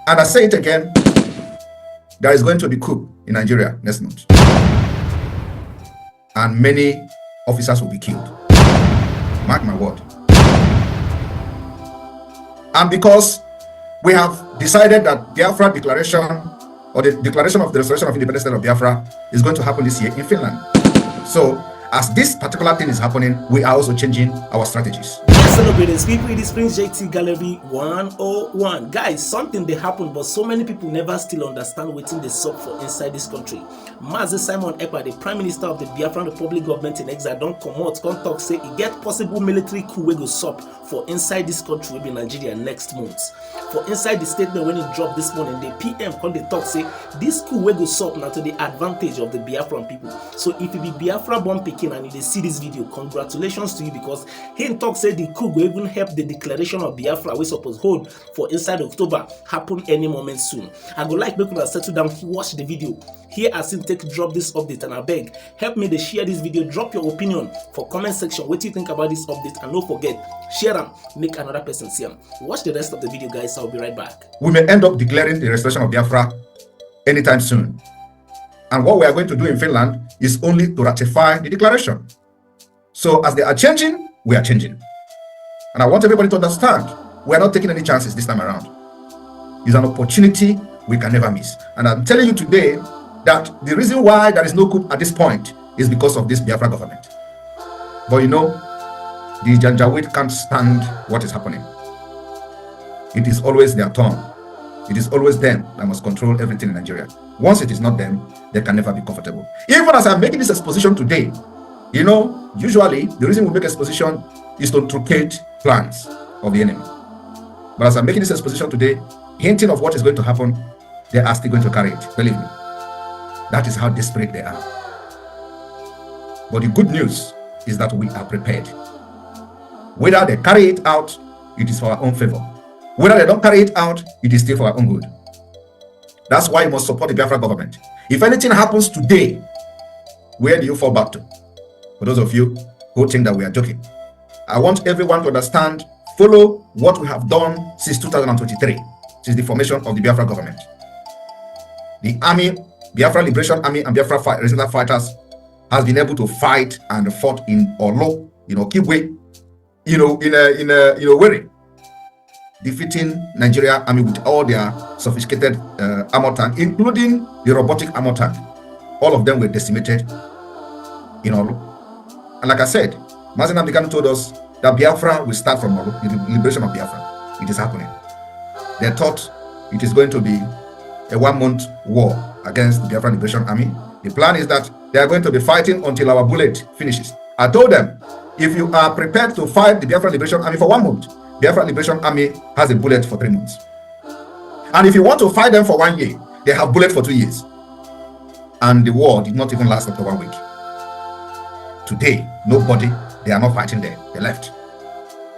And I say it again, there is going to be coup in Nigeria next month. And many officers will be killed. Mark my word. And because we have decided that Biafra declaration, or the declaration of the restoration of independence of Biafra, is going to happen this year in Finland. So, as this particular thing is happening, we are also changing our strategies. Yes, hello greetings people, it is Prince JT Gallery 101. Guys, something they happen, but so many people never still understand what's in the sub for inside this country. Mazi SimonÉkpa, the Prime Minister of the Biafran Republic government in exile, don't come out, come talk, say he get possible military coup wey go sup for inside this country, will be Nigeria next month. For inside the statement when he dropped this morning, the PM come they talk say this coup wey go sup now to the advantage of the Biafran people. So if you be Biafra born pikin and you dey see this video, congratulations to you, because he talk say the coup will even help the declaration of Biafra we suppose hold for inside October happen any moment soon. I go like make una settle down, watch the video, here as him take drop this update, and I beg help me to share this video, drop your opinion for comment section. What do you think about this update, and don't forget share them, make another person see them. Watch the rest of the video, guys. I'll be right back. We may end up declaring the restoration of Biafra anytime soon. And what we are going to do in Finland is only to ratify the declaration. So as they are changing, we are changing. And I want everybody to understand, we are not taking any chances this time around. It's an opportunity we can never miss. And I'm telling you today that the reason why there is no coup at this point is because of this Biafra government. But you know, the Janjaweed can't stand what is happening. It is always their turn. It is always them that must control everything in Nigeria. Once it is not them, they can never be comfortable. Even as I'm making this exposition today, you know, usually the reason we make exposition is to truncate plans of the enemy. But as I'm making this exposition today, hinting of what is going to happen, they are still going to carry it. Believe me. That is how desperate they are. But the good news is that we are prepared. Whether they carry it out, it is for our own favor. Whether they don't carry it out, it is still for our own good. That's why you must support the Biafra government. If anything happens today, where do you fall back to? For those of you who think that we are joking, I want everyone to understand, follow what we have done since 2023, since the formation of the Biafra government. The army, Biafra Liberation Army and Biafra Resistance Fighters has been able to fight and fought in Olo, Kibwe, Weri, defeating Nigeria army with all their sophisticated armor tank, including the robotic armor tank. All of them were decimated in Olo. And like I said, Mazi Nnamdi told us that Biafra will start from Olo, the liberation of Biafra. It is happening. They thought it is going to be a 1-month war against the Biafra Liberation Army. The plan is that they are going to be fighting until our bullet finishes. I told them, if you are prepared to fight the Biafra Liberation Army for 1 month, Biafra Liberation Army has a bullet for 3 months. And if you want to fight them for 1 year, they have bullet for 2 years. And the war did not even last up to 1 week. Today, nobody, they are not fighting there. They left.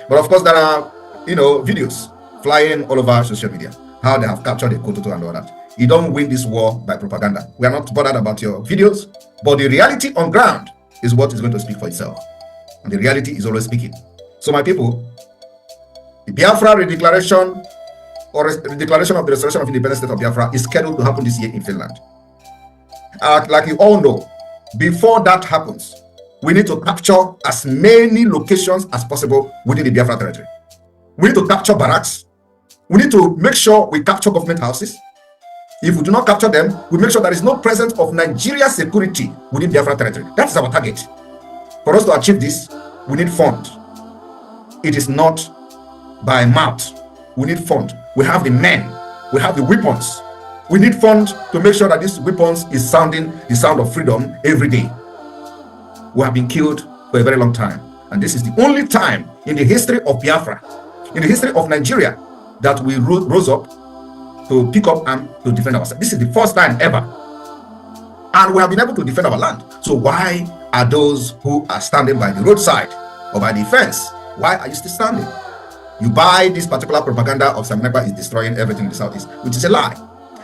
But of course, there are, videos flying all over social media, how they have captured the Kototo and all that. You don't win this war by propaganda. We are not bothered about your videos, but the reality on ground is what is going to speak for itself. And the reality is always speaking. So my people, the Biafra redeclaration or the declaration of the restoration of independent state of Biafra is scheduled to happen this year in Finland. Like you all know, before that happens, we need to capture as many locations as possible within the Biafra territory. We need to capture barracks. We need to make sure we capture government houses. If we do not capture them, we make sure there is no presence of Nigeria security within Biafra territory. That is our target. For us to achieve this, we need fund. It is not by mouth. We need fund. We have the men. We have the weapons. We need fund to make sure that these weapons is sounding the sound of freedom every day. We have been killed for a very long time. And this is the only time in the history of Biafra, in the history of Nigeria, that we rose up to pick up and to defend ourselves. This is the first time ever. And we have been able to defend our land. So why are those who are standing by the roadside or by the fence, why are you still standing? You buy this particular propaganda of SimonÉkpa is destroying everything in the southeast, which is a lie.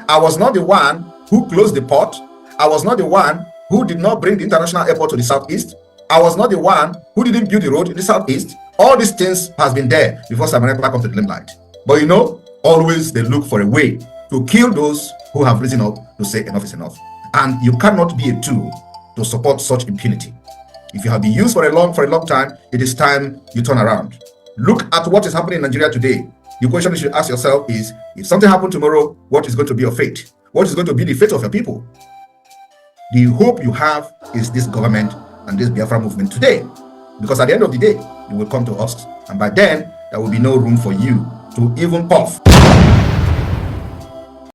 I was not the one who closed the port. I was not the one who did not bring the international airport to the southeast. I was not the one who didn't build the road in the southeast. All these things has been there before SimonÉkpa come to the limelight. But Always they look for a way to kill those who have risen up to say enough is enough. And you cannot be a tool to support such impunity. If you have been used for a long time, it is time you turn around. Look at what is happening in Nigeria today. The question you should ask yourself is, if something happened tomorrow, what is going to be your fate? What is going to be the fate of your people? The hope you have is this government and this Biafra movement today. Because at the end of the day, you will come to us. And by then, there will be no room for you to even puff.